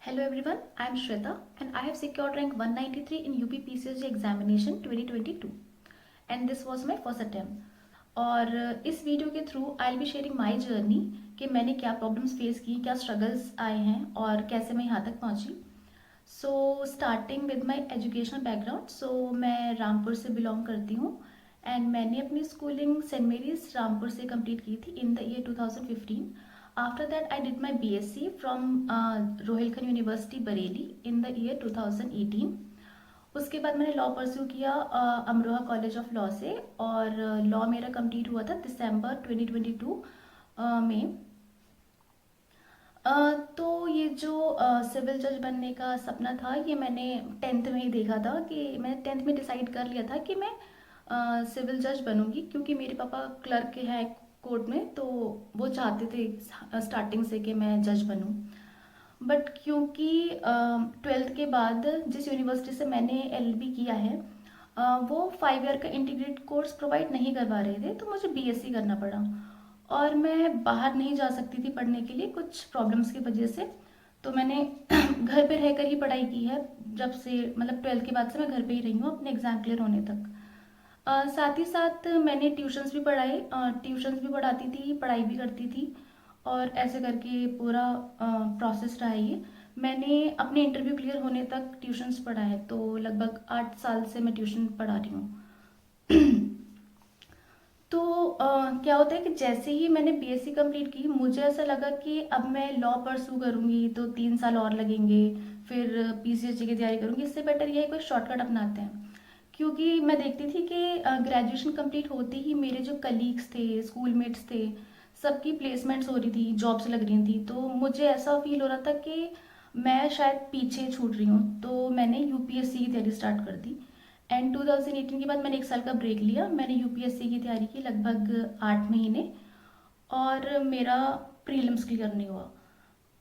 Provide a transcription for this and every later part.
Hello everyone, I am Shweta and I have secured rank 193 in UP PCSG examination 2022 and this was my first attempt. और इस video के through I be sharing my journey कि मैंने क्या problems face की, क्या struggles आए हैं और कैसे मैं यहाँ तक पहुँची। So starting with my educational background, so मैं रामपुर से बिलोंग करती हूँ एंड मैंने अपनी स्कूलिंग सेंट मेरीज रामपुर से कंप्लीट की थी in the year 2015। After that, I did my BSc from Rohilkhand university Bareilly in the year 2018। उसके बाद मैंने लॉ परस्यू किया अमरोहा कॉलेज ऑफ लॉ से और लॉ मेरा कंप्लीट हुआ था दिसंबर 2022 में। तो ये जो सिविल जज बनने का सपना था ये मैंने टेंथ में ही देखा था कि मैंने टेंथ में डिसाइड कर लिया था कि मैं सिविल जज बनूंगी क्योंकि मेरे पापा क्लर्क हैं कोर्ट में, तो वो चाहते थे स्टार्टिंग से कि मैं जज बनूं। बट क्योंकि ट्वेल्थ के बाद जिस यूनिवर्सिटी से मैंने एलएलबी किया है वो 5 ईयर का इंटीग्रेटेड कोर्स प्रोवाइड नहीं करवा रहे थे, तो मुझे बीएससी करना पड़ा और मैं बाहर नहीं जा सकती थी पढ़ने के लिए कुछ प्रॉब्लम्स की वजह से। तो मैंने घर पे रहकर ही पढ़ाई की है। जब से मतलब ट्वेल्थ के बाद से मैं घर पे ही रही हूँ अपने एग्ज़ाम क्लियर होने तक। साथ ही साथ मैंने ट्यूशन्स भी पढ़ाए, ट्यूशन्स भी पढ़ाती थी, पढ़ाई भी करती थी और ऐसे करके पूरा प्रोसेस रहा है ये। मैंने अपने इंटरव्यू क्लियर होने तक ट्यूशन्स पढ़ा है, तो लगभग 8 साल से मैं ट्यूशन पढ़ा रही हूँ। तो क्या होता है कि जैसे ही मैंने बीएससी कंप्लीट की मुझे ऐसा लगा कि अब मैं लॉ परस्यू करूँगी तो 3 साल और लगेंगे, फिर पीसीएसजी की तैयारी करूँगी, इससे बेटर ये है कोई शॉर्टकट अपनाते हैं। क्योंकि मैं देखती थी कि ग्रेजुएशन कंप्लीट होते ही मेरे जो कलीग्स थे, स्कूलमेट्स थे, सबकी प्लेसमेंट्स हो रही थी, जॉब्स लग रही थी, तो मुझे ऐसा फील हो रहा था कि मैं शायद पीछे छूट रही हूँ। तो मैंने यूपीएससी की तैयारी स्टार्ट कर दी एंड 2018 के बाद मैंने 1 साल का ब्रेक लिया। मैंने यूपीएससी की तैयारी की लगभग 8 महीने और मेरा प्रीलिम्स क्लियर नहीं हुआ।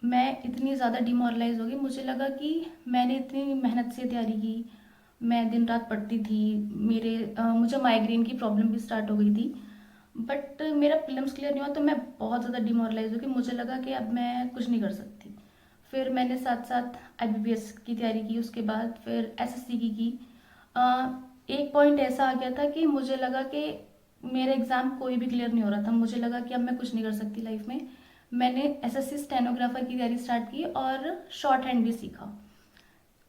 मैं इतनी ज़्यादा डिमोरलाइज हो गई, मुझे लगा कि मैंने इतनी मेहनत से तैयारी की, मैं दिन रात पढ़ती थी, मुझे माइग्रेन की प्रॉब्लम भी स्टार्ट हो गई थी, बट मेरा प्रीलिम्स क्लियर नहीं हुआ तो मैं बहुत ज़्यादा डिमोरलाइज हो गई। मुझे लगा कि अब मैं कुछ नहीं कर सकती। फिर मैंने साथ साथ आईबीपीएस की तैयारी की, उसके बाद फिर एसएससी की। एक पॉइंट ऐसा आ गया था कि मुझे लगा कि मेरा एग्ज़ाम कोई भी क्लियर नहीं हो रहा था, मुझे लगा कि अब मैं कुछ नहीं कर सकती लाइफ में। मैंने एसएससी स्टेनोग्राफर की तैयारी स्टार्ट की और शॉर्ट हैंड भी सीखा।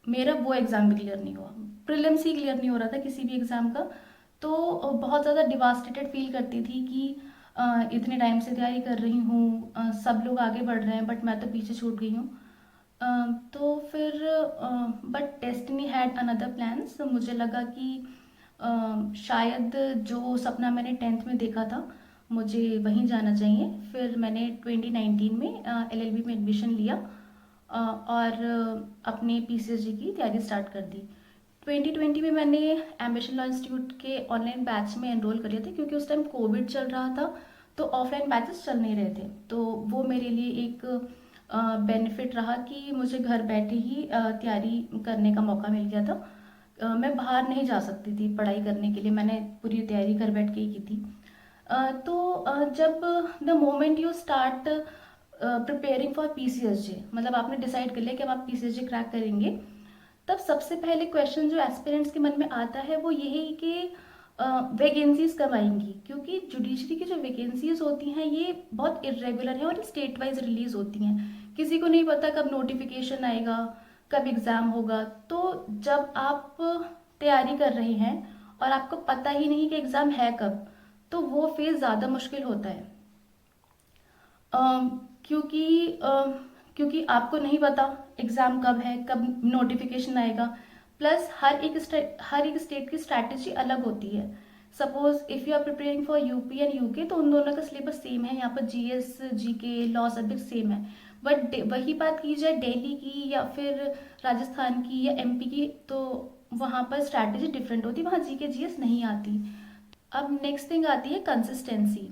मेरा वो एग्ज़ाम भी क्लियर नहीं हुआ, प्रीलिम्स ही क्लियर नहीं हो रहा था किसी भी एग्ज़ाम का। तो बहुत ज़्यादा डिवास्टेटेड फील करती थी कि इतने टाइम से तैयारी कर रही हूँ, सब लोग आगे बढ़ रहे हैं बट मैं तो पीछे छूट गई हूँ। तो फिर but destiny had another plans. मुझे लगा कि शायद जो सपना मैंने टेंथ में देखा था मुझे वहीं जाना चाहिए। फिर मैंने 2019 में एलएलबी में एडमिशन लिया और अपने पीसीएसजी की तैयारी स्टार्ट कर दी। 2020 में मैंने एम्बिशन लॉ इंस्टीट्यूट के ऑनलाइन बैच में एनरोल कर लिया था क्योंकि उस टाइम कोविड चल रहा था, तो ऑफलाइन बैचेस चल नहीं रहे थे। तो वो मेरे लिए एक बेनिफिट रहा कि मुझे घर बैठे ही तैयारी करने का मौका मिल गया था। मैं बाहर नहीं जा सकती थी पढ़ाई करने के लिए, मैंने पूरी तैयारी घर बैठ के ही की थी। जब the moment you start preparing for PCSJ, मतलब आपने डिसाइड कर लिया कि अब आप पीसीएसजे क्रैक करेंगे, तब सबसे पहले क्वेश्चन जो एस्पिरेंट्स के मन में आता है वो यही कि वैकेंसीज कब आएंगी, क्योंकि जुडिशरी की जो वैकेंसीज होती हैं ये बहुत इरेगुलर है और स्टेट वाइज रिलीज होती हैं। किसी को नहीं पता कब नोटिफिकेशन आएगा, कब एग्ज़ाम होगा। तो जब आप तैयारी कर रहे हैं और आपको पता ही नहीं कि एग्ज़ाम है कब, तो वो फेज़ ज़्यादा मुश्किल होता है। अम, क्योंकि क्योंकि आपको नहीं पता एग्ज़ाम कब है, कब नोटिफिकेशन आएगा। प्लस हर एक स्टेट की स्ट्रैटेजी अलग होती है। Suppose if you are preparing for UP and UK तो उन दोनों का सिलेबस सेम है, यहाँ पर GS GK law subject same है। बट वही बात की जाए दिल्ली की या फिर राजस्थान की या एमपी की, तो वहाँ पर स्ट्रैटेजी डिफरेंट होती है, वहाँ जीके जीएस नहीं आती। अब नेक्स्ट थिंग आती है कंसिस्टेंसी।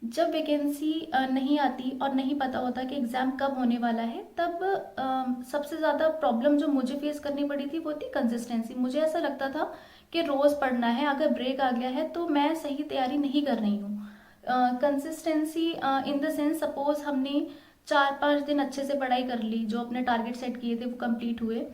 जब वैकेंसी नहीं आती और नहीं पता होता कि एग्ज़ाम कब होने वाला है, तब सबसे ज़्यादा प्रॉब्लम जो मुझे फेस करनी पड़ी थी वो थी कंसिस्टेंसी। मुझे ऐसा लगता था कि रोज़ पढ़ना है, अगर ब्रेक आ गया है तो मैं सही तैयारी नहीं कर रही हूँ। Consistency in the sense, suppose हमने 4-5 दिन अच्छे से पढ़ाई कर ली, जो अपने टारगेट सेट किए थे वो कंप्लीट हुए।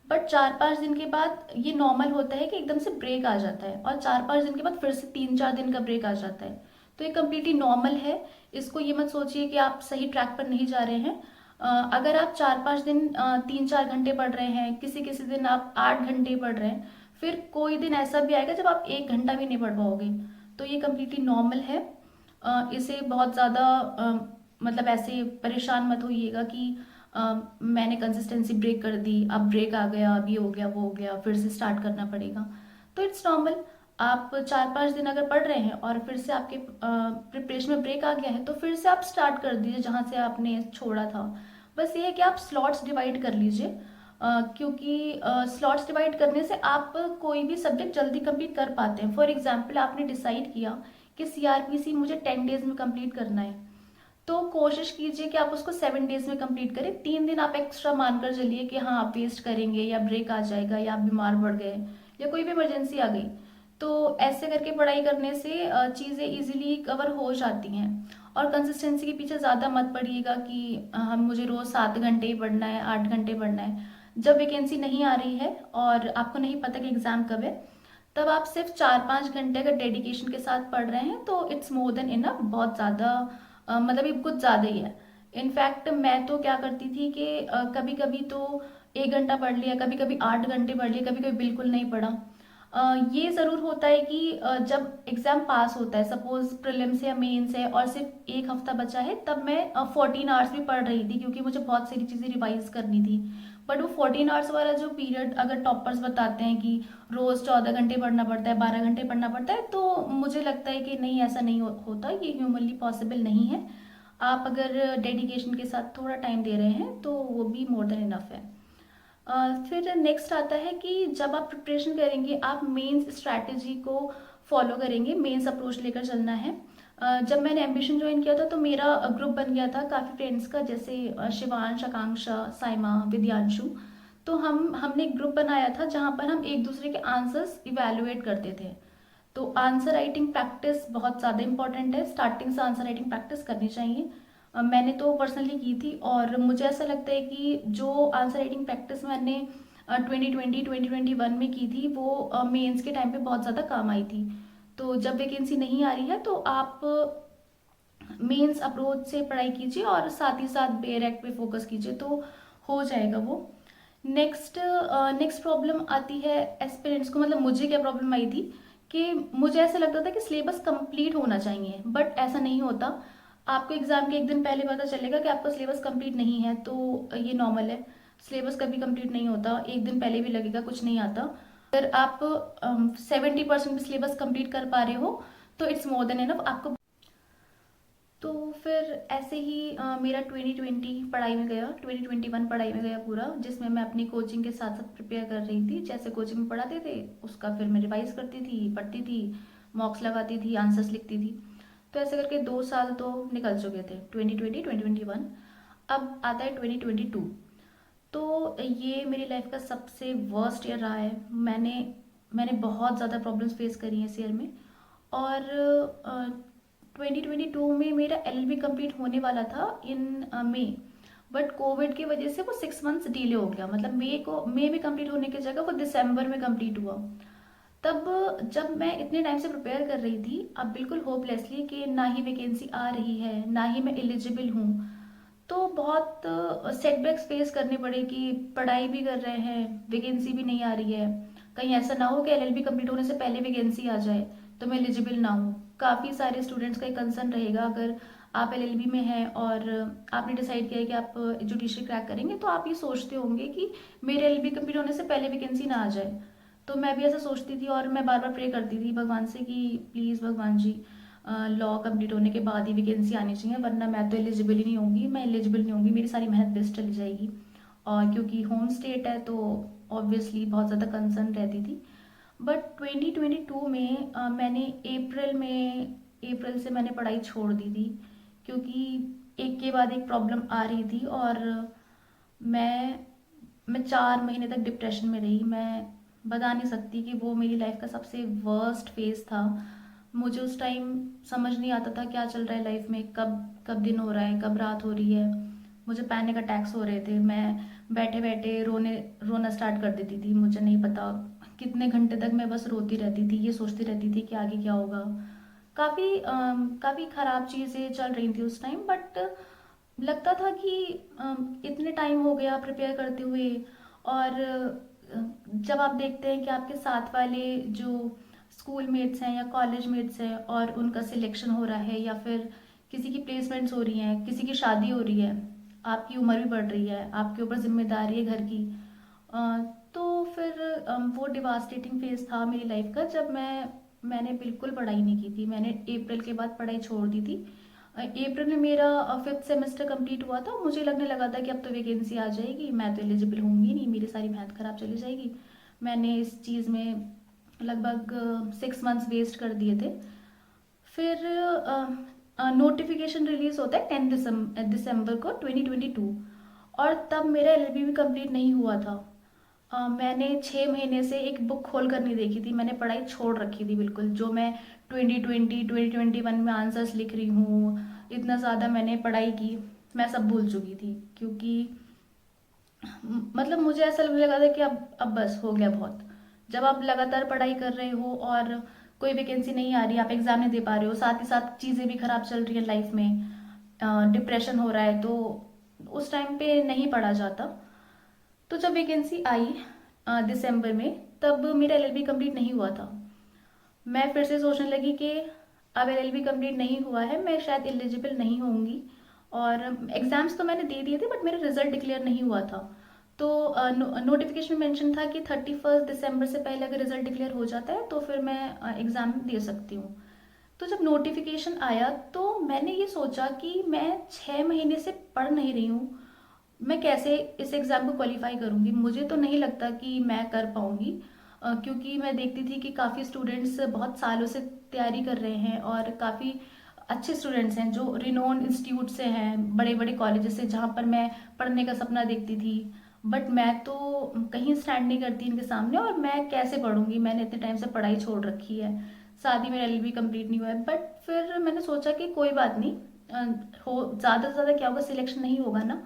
बट 4-5 दिन के बाद ये नॉर्मल होता है कि एकदम से ब्रेक आ जाता है, और 4-5 दिन के बाद फिर से 3-4 दिन का ब्रेक आ जाता है। तो ये कम्प्लीटली नॉर्मल है। इसको ये मत सोचिए कि आप सही ट्रैक पर नहीं जा रहे हैं। अगर आप 4-5 दिन 3-4 घंटे पढ़ रहे हैं, किसी किसी दिन आप 8 घंटे पढ़ रहे हैं, फिर कोई दिन ऐसा भी आएगा जब आप 1 घंटा भी नहीं पढ़ पाओगे। तो ये कम्प्लीटली नॉर्मल है। इसे बहुत ज़्यादा मतलब ऐसे परेशान मत होइएगा कि मैंने कंसिस्टेंसी ब्रेक कर दी, अब ब्रेक आ गया, अब ये हो गया, वो हो गया, फिर से स्टार्ट करना पड़ेगा। तो इट्स नॉर्मल। आप 4-5 दिन अगर पढ़ रहे हैं और फिर से आपके प्रिपरेशन में ब्रेक आ गया है, तो फिर से आप स्टार्ट कर दीजिए जहाँ से आपने छोड़ा था। बस ये है कि आप स्लॉट्स डिवाइड कर लीजिए, क्योंकि स्लॉट्स डिवाइड करने से आप कोई भी सब्जेक्ट जल्दी कंप्लीट कर पाते हैं। फॉर एग्जाम्पल, आपने डिसाइड किया कि सीआरपीसी मुझे 10 डेज में कंप्लीट करना है, तो कोशिश कीजिए कि आप उसको 7 डेज में कंप्लीट करें। 3 दिन आप एक्स्ट्रा मानकर चलिए कि हाँ आप वेस्ट करेंगे, या ब्रेक आ जाएगा, या आप बीमार पड़ गए, या कोई भी इमरजेंसी आ गई। तो ऐसे करके पढ़ाई करने से चीज़ें इजीली कवर हो जाती हैं। और कंसिस्टेंसी के पीछे ज़्यादा मत पड़िएगा कि हम मुझे रोज़ 7 घंटे ही पढ़ना है, 8 घंटे पढ़ना है। जब वैकेंसी नहीं आ रही है और आपको नहीं पता कि एग्ज़ाम कब है, तब आप सिर्फ 4-5 घंटे अगर डेडिकेशन के साथ पढ़ रहे हैं तो इट्स मोर देन इनफ। बहुत ज़्यादा मतलब ये कुछ ज़्यादा ही है। इनफैक्ट मैं तो क्या करती थी कि कभी कभी तो 1 घंटा पढ़ लिया, कभी कभी 8 घंटे पढ़ लिया, कभी कभी बिल्कुल नहीं पढ़ा। ये ज़रूर होता है कि जब एग्ज़ाम पास होता है, सपोज प्रीलिम्स या मेंस है और सिर्फ 1 हफ्ता बचा है, तब मैं 14 आवर्स भी पढ़ रही थी, क्योंकि मुझे बहुत सारी चीज़ें रिवाइज करनी थी। बट वो 14 आवर्स वाला जो पीरियड अगर टॉपर्स बताते हैं कि रोज़ 14 घंटे पढ़ना पड़ता है, 12 घंटे पढ़ना पड़ता है, तो मुझे लगता है कि नहीं, ऐसा नहीं होता, ये ह्यूमनली पॉसिबल नहीं है। आप अगर डेडिकेशन के साथ थोड़ा टाइम दे रहे हैं तो वो भी मोर देन इनफ है। फिर नेक्स्ट आता है कि जब आप प्रिपरेशन करेंगे, आप मेंस स्ट्रैटेजी को फॉलो करेंगे, मेंस अप्रोच लेकर चलना है। जब मैंने एम्बिशन ज्वाइन किया था तो मेरा ग्रुप बन गया था काफ़ी फ्रेंड्स का, जैसे शिवांश, आकांक्षा, साइमा, विद्यांशु। तो हमने एक ग्रुप बनाया था जहाँ पर हम एक दूसरे के आंसर्स इवेलुएट करते थे। तो आंसर राइटिंग प्रैक्टिस बहुत ज़्यादा इंपॉर्टेंट है, स्टार्टिंग से आंसर राइटिंग प्रैक्टिस करनी चाहिए। मैंने तो पर्सनली की थी, और मुझे ऐसा लगता है कि जो आंसर राइटिंग प्रैक्टिस मैंने 2020-2021 में की थी, वो मेंस के टाइम पे बहुत ज़्यादा काम आई थी। तो जब वैकेंसी नहीं आ रही है तो आप मेंस अप्रोच से पढ़ाई कीजिए और साथ ही साथ बेरेक पे फोकस कीजिए, तो हो जाएगा वो। नेक्स्ट नेक्स्ट प्रॉब्लम आती है एस्पिरेंट्स को। मतलब मुझे क्या प्रॉब्लम आई थी कि मुझे ऐसा लगता था कि सिलेबस कंप्लीट होना चाहिए, बट ऐसा नहीं होता। आपको एग्जाम के 1 दिन पहले पता चलेगा कि आपका सिलेबस कंप्लीट नहीं है, तो ये नॉर्मल है। सिलेबस कभी कंप्लीट नहीं होता, 1 दिन पहले भी लगेगा, कुछ नहीं आता। अगर आप 70% भी सिलेबस कंप्लीट कर पा रहे हो तो इट्स मोर देन इनफ आपको। तो फिर ऐसे ही मेरा 2020 पढ़ाई में गया, 2021 पढ़ाई में गया पूरा, जिसमें मैं अपनी कोचिंग के साथ साथ प्रिपेयर कर रही थी। जैसे कोचिंग में पढ़ाते थे उसका फिर मैं रिवाइज करती थी, पढ़ती थी, मॉक्स लगाती थी, आंसर्स लिखती थी। तो ऐसे करके 2 साल तो निकल चुके थे, 2020 2021। अब आता है 2022। तो ये मेरी लाइफ का सबसे वर्स्ट ईयर रहा है। मैंने मैंने बहुत ज़्यादा प्रॉब्लम्स फेस करी हैं इस ईयर में। और 2022 में मेरा एलएलबी कंप्लीट होने वाला था इन मई। बट कोविड की वजह से वो 6 मंथ्स डिले हो गया। मतलब मई में कंप्लीट होने की जगह वो दिसंबर में कंप्लीट हुआ। तब जब मैं इतने टाइम से प्रिपेयर कर रही थी, अब बिल्कुल होपलेसली कि ना ही वैकेंसी आ रही है, ना ही मैं एलिजिबल हूँ, तो बहुत सेटबैक्स फेस करने पड़े कि पढ़ाई भी कर रहे हैं, वैकेंसी भी नहीं आ रही है। कहीं ऐसा ना हो कि एलएलबी कंप्लीट होने से पहले वैकेंसी आ जाए तो मैं एलिजिबल ना हूँ। काफ़ी सारे स्टूडेंट्स का एक कंसर्न रहेगा। अगर आप एलएलबी में हैं और आपने डिसाइड किया है कि आप जुडिशरी क्रैक करेंगे, तो आप ये सोचते होंगे कि मेरे एलएलबी कंप्लीट होने से पहले वैकेंसी ना आ जाए। तो मैं भी ऐसा सोचती थी, और मैं बार बार प्रे करती थी भगवान से कि प्लीज़ भगवान जी, लॉ कंप्लीट होने के बाद ही वैकेंसी आनी चाहिए, वरना मैं तो एलिजिबल ही नहीं होंगी, मैं एलिजिबल नहीं होंगी, मेरी सारी मेहनत वेस्ट चली जाएगी। और क्योंकि होम स्टेट है तो ऑब्वियसली बहुत ज़्यादा कंसर्न रहती थी। बट 2022 में मैंने अप्रैल से मैंने पढ़ाई छोड़ दी थी, क्योंकि एक के बाद एक प्रॉब्लम आ रही थी। और मैं मैं 4 महीने तक डिप्रेशन में रही। मैं बता नहीं सकती कि वो मेरी लाइफ का सबसे वर्स्ट फेज था। मुझे उस टाइम समझ नहीं आता था क्या चल रहा है लाइफ में, कब कब दिन हो रहा है, कब रात हो रही है। मुझे पैनिक अटैक्स हो रहे थे। मैं बैठे बैठे रोना स्टार्ट कर देती थी। मुझे नहीं पता कितने घंटे तक मैं बस रोती रहती थी, ये सोचती रहती थी कि आगे क्या होगा। काफ़ी ख़राब चीज़ें चल रही थी उस टाइम, बट लगता था कि इतने टाइम हो गया प्रिपेयर करते हुए। और जब आप देखते हैं कि आपके साथ वाले जो स्कूल मेट्स हैं या कॉलेज मेट्स हैं और उनका सिलेक्शन हो रहा है, या फिर किसी की प्लेसमेंट्स हो रही हैं, किसी की शादी हो रही है, आपकी उम्र भी बढ़ रही है, आपके ऊपर जिम्मेदारी है घर की। अ, तो फिर वो डिवास्टेटिंग फेज था मेरी लाइफ का, जब मैंने बिल्कुल पढ़ाई नहीं की थी। मैंने अप्रैल के बाद पढ़ाई छोड़ दी थी। अप्रैल में मेरा फिफ्थ सेमेस्टर कंप्लीट हुआ था। मुझे लगने लगा था कि अब तो वैकेंसी आ जाएगी, मैं तो एलिजिबल होंगी नहीं, मेरी सारी मेहनत खराब चली जाएगी। मैंने इस चीज़ में लगभग 6 मंथ्स वेस्ट कर दिए थे। फिर नोटिफिकेशन रिलीज होता है 10 दिसंबर को 2022, और तब मेरा एलएलबी भी कंप्लीट नहीं हुआ था। मैंने 6 महीने से एक बुक खोल कर नहीं देखी थी। मैंने पढ़ाई छोड़ रखी थी बिल्कुल। जो मैं 2021 में आंसर्स लिख रही हूँ, इतना ज़्यादा मैंने पढ़ाई की, मैं सब भूल चुकी थी। क्योंकि मतलब मुझे ऐसा लगने लगा था कि अब बस हो गया बहुत। जब आप लगातार पढ़ाई कर रहे हो और कोई वैकेंसी नहीं आ रही, आप एग्जाम नहीं दे पा रहे हो, साथ ही साथ चीज़ें भी खराब चल रही है लाइफ में, डिप्रेशन हो रहा है, तो उस टाइम पे नहीं पढ़ा जाता। तो जब वैकेंसी आई दिसंबर में, तब मेरा एलएलबी कंप्लीट नहीं हुआ था। मैं फिर से सोचने लगी कि अब एलएलबी कंप्लीट नहीं हुआ है, मैं शायद एलिजिबल नहीं होंगी। और एग्ज़ाम्स तो मैंने दे दिए थे, बट मेरा रिजल्ट डिक्लेयर नहीं हुआ था। तो नोटिफिकेशन में मेंशन था कि 31 दिसंबर से पहले अगर रिजल्ट डिक्लेयर हो जाता है तो फिर मैं एग्ज़ाम दे सकती हूँ। तो जब नोटिफिकेशन आया तो मैंने ये सोचा कि मैं 6 महीने से पढ़ नहीं रही हूँ, मैं कैसे इस एग्ज़ाम को क्वालिफाई करूँगी। मुझे तो नहीं लगता कि मैं कर पाऊँगी, क्योंकि मैं देखती थी कि काफ़ी स्टूडेंट्स बहुत सालों से तैयारी कर रहे हैं, और काफ़ी अच्छे स्टूडेंट्स हैं जो रिनोन इंस्टीट्यूट से हैं, बड़े बड़े कॉलेजेस से, जहाँ पर मैं पढ़ने का सपना देखती थी। बट मैं तो कहीं स्टैंड नहीं करती इनके सामने, और मैं कैसे पढ़ूंगी, मैंने इतने टाइम से पढ़ाई छोड़ रखी है, साथ ही मेरा एलएलबी कंप्लीट नहीं हुआ है। बट फिर मैंने सोचा कि कोई बात नहीं, हो ज़्यादा से ज़्यादा क्या होगा, सिलेक्शन नहीं होगा ना,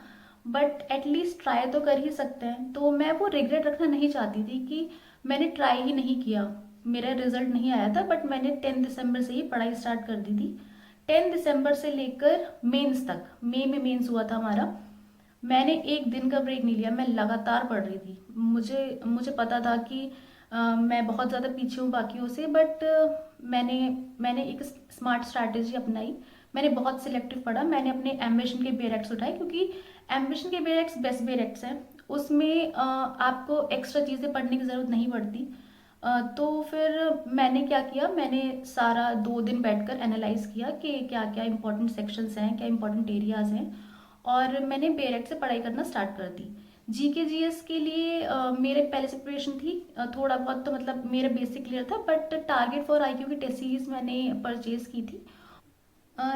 बट एटलीस्ट ट्राई तो कर ही सकते हैं। तो मैं वो रिग्रेट रखना नहीं चाहती थी कि मैंने ट्राई ही नहीं किया। मेरा रिजल्ट नहीं आया था, बट मैंने 10 दिसंबर से ही पढ़ाई स्टार्ट कर दी थी। 10 दिसंबर से लेकर मेंस तक, मई में मेंस हुआ था हमारा, मैंने एक दिन का ब्रेक नहीं लिया, मैं लगातार पढ़ रही थी। मुझे मुझे पता था कि मैं बहुत ज़्यादा पीछे हूँ बाकियों से, बट मैंने मैंने एक स्मार्ट स्ट्रैटेजी अपनाई। मैंने बहुत सिलेक्टिव पढ़ा, मैंने अपने एम्बिशन के बेरेक्ट्स उठाए, क्योंकि एम्बिशन के बेरेक्ट्स बेस्ट बेरेक्ट्स हैं। उसमें आपको एक्स्ट्रा चीज़ें पढ़ने की ज़रूरत नहीं पड़ती। तो फिर मैंने क्या किया, मैंने सारा 2 दिन बैठकर एनालाइज किया कि क्या क्या इंपॉर्टेंट सेक्शंस हैं, क्या इंपॉर्टेंट एरियाज हैं, और मैंने बेरेक्ट से पढ़ाई करना स्टार्ट कर दी। जीके जीएस के लिए मेरे पहले से प्रिपरेशन थी, थोड़ा बहुत तो मतलब मेरा बेसिक क्लियर था, बट टारगेट फॉर आईक्यू की टेस्ट सीरीज मैंने परचेज की थी।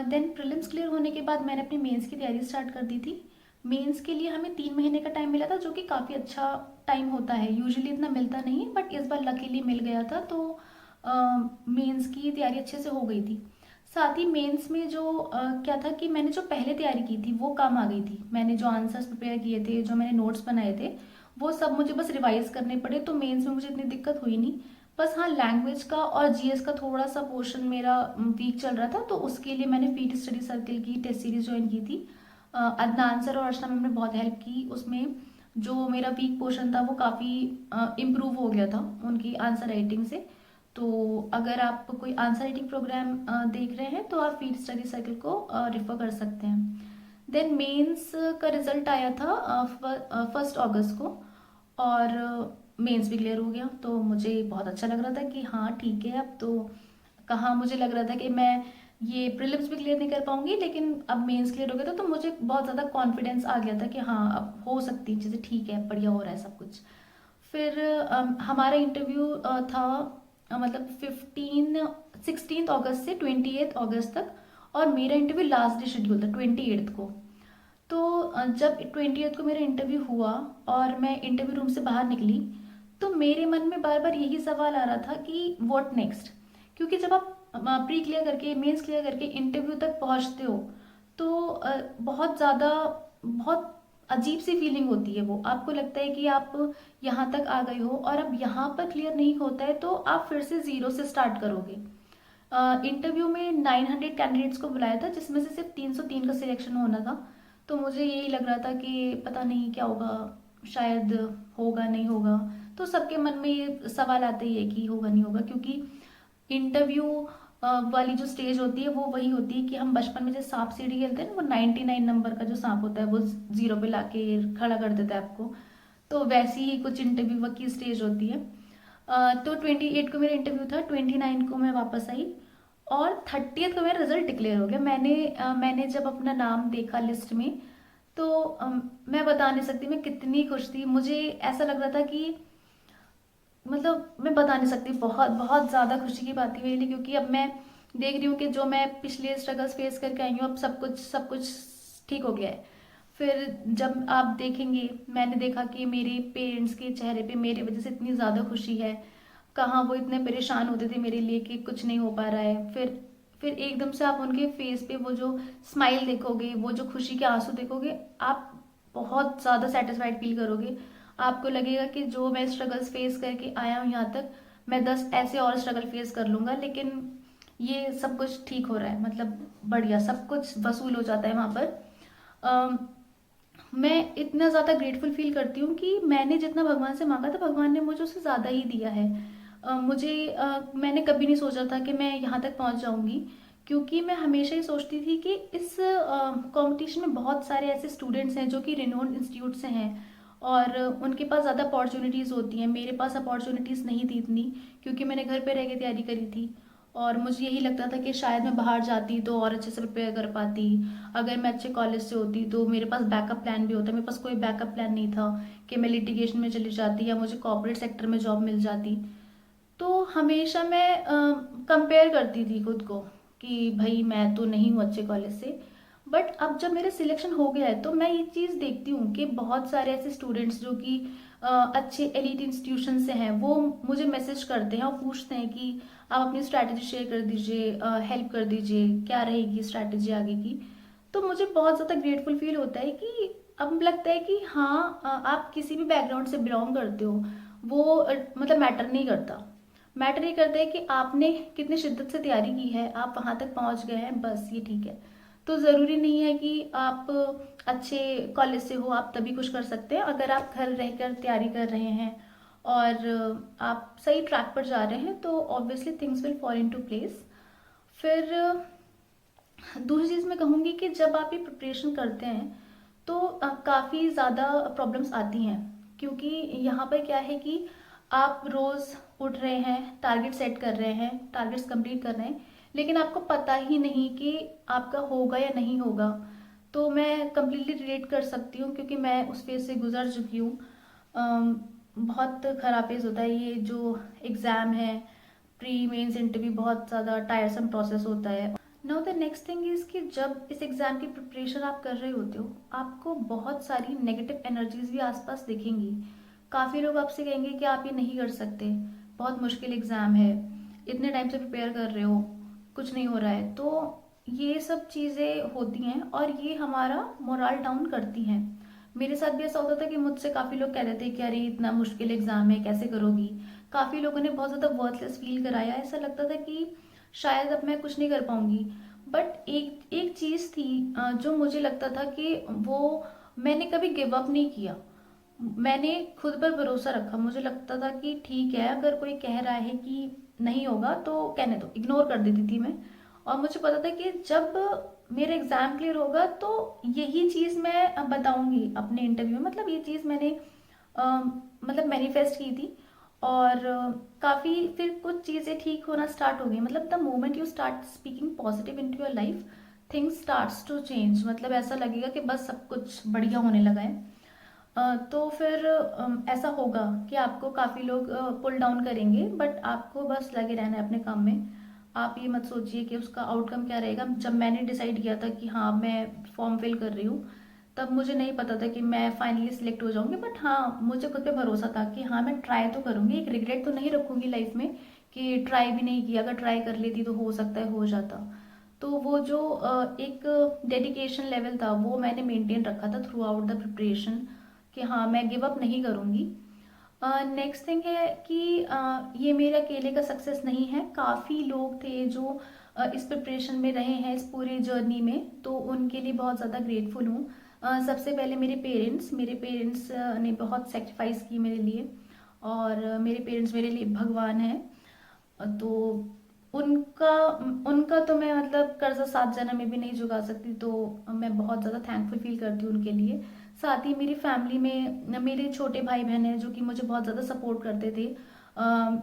देन प्रीलिम्स क्लियर होने के बाद मैंने अपनी मेंस की तैयारी स्टार्ट कर दी थी। मेंस के लिए हमें 3 महीने का टाइम मिला था, जो कि काफ़ी अच्छा टाइम होता है, यूजुअली इतना मिलता नहीं है, बट इस बार लकीली मिल गया था। तो मेंस की तैयारी अच्छे से हो गई थी। साथ ही मेंस में जो क्या था कि मैंने जो पहले तैयारी की थी वो काम आ गई थी। मैंने जो आंसर्स प्रिपेयर किए थे, जो मैंने नोट्स बनाए थे, वो सब मुझे बस रिवाइज करने पड़े, तो मेंस में मुझे इतनी दिक्कत हुई नहीं। बस हाँ, लैंग्वेज का और जीएस का थोड़ा सा पोर्शन मेरा वीक चल रहा था, तो उसके लिए मैंने फीट स्टडी सर्कल की टेस्ट सीरीज ज्वाइन की थी। अदनान सर और अर्चना मैम ने बहुत हेल्प की उसमें। जो मेरा वीक पोर्शन था वो काफ़ी इम्प्रूव हो गया था उनकी आंसर राइटिंग से। तो अगर आप कोई आंसर राइटिंग प्रोग्राम देख रहे हैं तो आप फीट स्टडी सर्कल को रिफ़र कर सकते हैं। देन मेंस का रिजल्ट आया था 1 अगस्त को, और मेंस भी क्लियर हो गया। तो मुझे बहुत अच्छा लग रहा था कि हाँ ठीक है, अब तो कहाँ मुझे लग रहा था कि मैं ये प्रीलिम्स भी क्लियर नहीं कर पाऊंगी, लेकिन अब मेंस क्लियर हो गया था, तो मुझे बहुत ज़्यादा कॉन्फिडेंस आ गया था कि हाँ अब हो सकती हैं चीज़ें, ठीक है, बढ़िया हो रहा है सब कुछ। फिर हमारा इंटरव्यू था मतलब 16 अगस्त से 28 अगस्त तक, और मेरा इंटरव्यू लास्ट डे शेड्यूल था 28 को। तो जब 28 को मेरा इंटरव्यू हुआ और मैं इंटरव्यू रूम से बाहर निकली, तो मेरे मन में बार बार यही सवाल आ रहा था कि व्हाट नेक्स्ट। क्योंकि जब आप प्री क्लियर करके, मेंस क्लियर करके इंटरव्यू तक पहुंचते हो, तो बहुत ज़्यादा बहुत अजीब सी फीलिंग होती है वो। आपको लगता है कि आप यहाँ तक आ गए हो और अब यहाँ पर क्लियर नहीं होता है तो आप फिर से ज़ीरो से स्टार्ट करोगे। इंटरव्यू में 900 कैंडिडेट्स को बुलाया था, जिसमें से सिर्फ 303 का सिलेक्शन होना था। तो मुझे यही लग रहा था कि पता नहीं क्या होगा, शायद होगा नहीं होगा। तो सबके मन में ये सवाल आते ही है कि होगा नहीं होगा, क्योंकि इंटरव्यू वाली जो स्टेज होती है वो वही होती है कि हम बचपन में जैसे सांप सीढ़ी खेलते हैं ना, वो 99 नंबर का जो सांप होता है वो जीरो पे लाके खड़ा कर देता है आपको। तो वैसी ही कुछ इंटरव्यू की स्टेज होती है। तो 28 को मेरा इंटरव्यू था, 29 को मैं वापस आई और 30th को मेरा रिजल्ट डिक्लेयर हो गया। मैंने जब अपना नाम देखा लिस्ट में, तो मैं बता नहीं सकती मैं कितनी खुश थी। मुझे ऐसा लग रहा था कि मतलब मैं बता नहीं सकती, बहुत बहुत ज़्यादा खुशी की बात थी मेरे लिए, क्योंकि अब मैं देख रही हूँ कि जो मैं पिछले स्ट्रगल्स फेस करके आई हूँ अब सब कुछ ठीक हो गया है। फिर जब आप देखेंगे, मैंने देखा कि मेरे पेरेंट्स के चेहरे पे मेरी वजह से इतनी ज़्यादा खुशी है। कहाँ वो इतने परेशान होते थे मेरे लिए कि कुछ नहीं हो पा रहा है, फिर एकदम से आप उनके फेस पे वो जो स्माइल देखोगे, वो जो खुशी के आंसू देखोगे, आप बहुत ज़्यादा सेटिस्फाइड फील करोगे। आपको लगेगा कि जो मैं स्ट्रगल्स फेस करके आया हूँ यहाँ तक, मैं 10 ऐसे और स्ट्रगल फेस कर लूँगा, लेकिन ये सब कुछ ठीक हो रहा है, मतलब बढ़िया सब कुछ वसूल हो जाता है वहाँ पर। अम, मैं इतना ज़्यादा ग्रेटफुल फील करती हूँ कि मैंने जितना भगवान से मांगा था भगवान ने मुझे उससे ज़्यादा ही दिया है। मैंने कभी नहीं सोचा था कि मैं यहाँ तक पहुँच जाऊँगी, क्योंकि मैं हमेशा ही सोचती थी कि इस कंपटीशन में बहुत सारे ऐसे स्टूडेंट्स हैं जो कि रिनोन्ड इंस्टीट्यूट से हैं और उनके पास ज़्यादा अपॉर्चुनिटीज़ होती हैं। मेरे पास अपॉर्चुनिटीज़ नहीं थी इतनी, क्योंकि मैंने घर पे रह के तैयारी करी थी और मुझे यही लगता था कि शायद मैं बाहर जाती तो और अच्छे से प्रिपेयर कर पाती। अगर मैं अच्छे कॉलेज से होती तो मेरे पास बैकअप प्लान भी होता। मेरे पास कोई बैकअप प्लान नहीं था कि मैं लिटिगेशन में चली जाती या मुझे कॉर्पोरेट सेक्टर में जॉब मिल जाती। तो हमेशा मैं कंपेयर करती थी खुद को कि भाई मैं तो नहीं हूँ अच्छे कॉलेज से। बट अब जब मेरा सिलेक्शन हो गया है तो मैं ये चीज़ देखती हूँ कि बहुत सारे ऐसे स्टूडेंट्स जो कि अच्छे एलिट इंस्टीट्यूशन से हैं, वो मुझे मैसेज करते हैं और पूछते हैं कि आप अपनी स्ट्रैटेजी शेयर कर दीजिए, हेल्प कर दीजिए, क्या रहेगी स्ट्रैटेजी आगे की। तो मुझे बहुत ज़्यादा ग्रेटफुल फील होता है कि अब लगता है कि हाँ, आप किसी भी बैकग्राउंड से बिलोंग करते हो, वो मतलब मैटर नहीं करता है कि आपने कितनी शिद्दत से तैयारी की है, आप वहाँ तक पहुँच गए हैं, बस ये ठीक है। तो ज़रूरी नहीं है कि आप अच्छे कॉलेज से हो आप तभी कुछ कर सकते हैं। अगर आप घर रहकर तैयारी कर रहे हैं और आप सही ट्रैक पर जा रहे हैं तो obviously things will fall into place. फिर दूसरी चीज़ मैं कहूँगी कि जब आप ये प्रिपरेशन करते हैं तो काफ़ी ज़्यादा प्रॉब्लम्स आती हैं, क्योंकि यहाँ पर क्या है कि आप रोज़ उठ रहे हैं, टारगेट सेट कर रहे हैं, टारगेट्स कंप्लीट कर रहे हैं, लेकिन आपको पता ही नहीं कि आपका होगा या नहीं होगा। तो मैं कम्प्लीटली रिलेट कर सकती हूँ, क्योंकि मैं उस फेज़ से गुजर चुकी हूँ। बहुत ख़राब फेज़ होता है ये जो एग्ज़ाम है, प्री मेंस इंटरव्यू, बहुत ज़्यादा टायरसम प्रोसेस होता है। Now the next thing is कि जब इस एग्ज़ाम की प्रिपरेशन आप कर रहे होते हो, आपको बहुत सारी नेगेटिव एनर्जीज भी आसपास दिखेंगी। काफ़ी लोग आपसे कहेंगे कि आप ये नहीं कर सकते, बहुत मुश्किल एग्ज़ाम है, इतने टाइम से प्रिपेयर कर रहे हो, कुछ नहीं हो रहा है। तो ये सब चीज़ें होती हैं और ये हमारा मोरल डाउन करती हैं। मेरे साथ भी ऐसा होता था कि मुझसे काफ़ी लोग कह रहे थे कि अरे इतना मुश्किल एग्ज़ाम है, कैसे करोगी। काफ़ी लोगों ने बहुत ज़्यादा वर्थलेस फील कराया, ऐसा लगता था कि शायद अब मैं कुछ नहीं कर पाऊंगी। बट एक एक चीज़ थी जो मुझे लगता था कि वो मैंने कभी गिव अप नहीं किया। मैंने खुद पर भरोसा रखा। मुझे लगता था कि ठीक है, अगर कोई कह रहा है कि नहीं होगा तो कहने दो, इग्नोर कर देती थी मैं। और मुझे पता था कि जब मेरा एग्ज़ाम क्लियर होगा तो यही चीज़ मैं बताऊंगी अपने इंटरव्यू में। मतलब ये चीज़ मैंने मतलब मैनिफेस्ट की थी। और काफ़ी फिर कुछ चीज़ें ठीक होना स्टार्ट हो गई। मतलब the moment you start speaking positive into your life, things starts to change. मतलब ऐसा लगेगा कि बस सब कुछ बढ़िया होने लगा है। तो फिर ऐसा होगा कि आपको काफ़ी लोग पुल डाउन करेंगे, बट आपको बस लगे रहना है अपने काम में। आप ये मत सोचिए कि उसका आउटकम क्या रहेगा। जब मैंने डिसाइड किया था कि हाँ मैं फॉर्म फिल कर रही हूँ, तब मुझे नहीं पता था कि मैं फाइनली सिलेक्ट हो जाऊंगी। बट हाँ, मुझे खुद पे भरोसा था कि हाँ मैं ट्राई तो करूंगी, एक रिग्रेट तो नहीं रखूंगी लाइफ में कि ट्राई भी नहीं किया। अगर ट्राई कर लेती तो हो सकता है हो जाता। तो वो जो एक डेडिकेशन लेवल था वो मैंने मेंटेन रखा था थ्रू आउट द प्रिपरेशन, कि हाँ मैं गिव अप नहीं करूँगी। नेक्स्ट थिंग है कि ये मेरे अकेले का सक्सेस नहीं है, काफ़ी लोग थे जो इस प्रिपरेशन में रहे हैं इस पूरी जर्नी में, तो उनके लिए बहुत ज़्यादा ग्रेटफुल हूँ। सबसे पहले मेरे पेरेंट्स ने बहुत सेक्रीफाइस की मेरे लिए, और मेरे पेरेंट्स मेरे लिए भगवान हैं। तो उनका उनका तो मैं मतलब कर्जा 7 जन्म में भी नहीं चुका सकती, तो मैं बहुत ज़्यादा थैंकफुल फील करती हूँ उनके लिए। साथ ही मेरी फैमिली में मेरे छोटे भाई बहन हैं जो कि मुझे बहुत ज़्यादा सपोर्ट करते थे।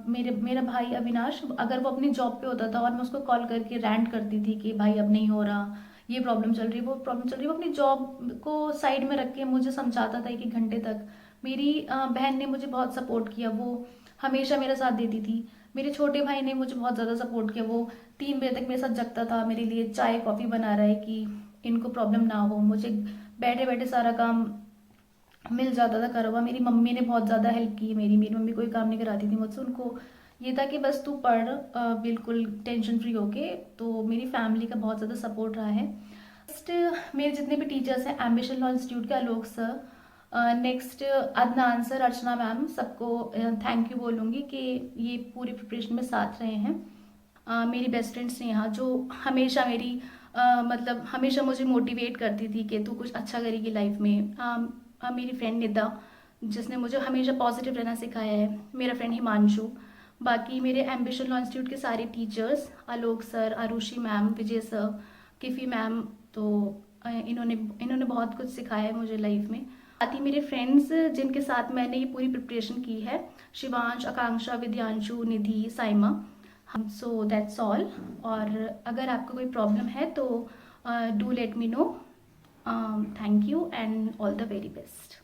मेरा भाई अविनाश, अगर वो अपनी जॉब पे होता था और मैं उसको कॉल करके रैंट करती थी कि भाई अब नहीं हो रहा, ये प्रॉब्लम चल रही है, वो प्रॉब्लम चल रही है, वो अपनी जॉब को साइड में रख के मुझे समझाता था 1 1 घंटे तक। मेरी बहन ने मुझे बहुत सपोर्ट किया, वो हमेशा मेरा साथ देती थी। मेरे छोटे भाई ने मुझे बहुत ज़्यादा सपोर्ट किया, वो 3 बजे तक मेरे साथ जगता था, मेरे लिए चाय कॉफ़ी बना रहा है कि इनको प्रॉब्लम ना हो, मुझे बैठे बैठे सारा काम मिल जाता था करा हुआ। मेरी मम्मी ने बहुत ज़्यादा हेल्प की, मेरी मम्मी कोई काम नहीं कराती थी मुझसे, उनको ये था कि बस तू पढ़ बिल्कुल टेंशन फ्री होके। तो मेरी फैमिली का बहुत ज़्यादा सपोर्ट रहा है। नेक्स्ट, मेरे जितने भी टीचर्स हैं, एम्बिशन लॉ इंस्टीट्यूट के आलोक सर, नेक्स्ट अदनान सर, अर्चना मैम, सबको थैंक यू बोलूँगी कि ये पूरी प्रिपरेशन में साथ रहे हैं। मेरी बेस्ट फ्रेंड्स ने यहाँ जो हमेशा मेरी मतलब हमेशा मुझे मोटिवेट करती थी कि तू कुछ अच्छा करेगी लाइफ में। मेरी फ्रेंड निदा, जिसने मुझे हमेशा पॉजिटिव रहना सिखाया है। मेरा फ्रेंड हिमांशु। बाकी मेरे एम्बिशन लॉ इंस्टीट्यूट के सारे टीचर्स, आलोक सर, आरुषि मैम, विजय सर, किफ़ी मैम, तो इन्होंने इन्होंने बहुत कुछ सिखाया है मुझे लाइफ में। साथ ही मेरे फ्रेंड्स जिनके साथ मैंने ये पूरी प्रिपरेशन की है, शिवांश, आकांक्षा, विद्यांशु, निधि, साइमा। हम सो दैट्स ऑल। और अगर आपको कोई प्रॉब्लम है तो do let me know. Thank you and all the very best.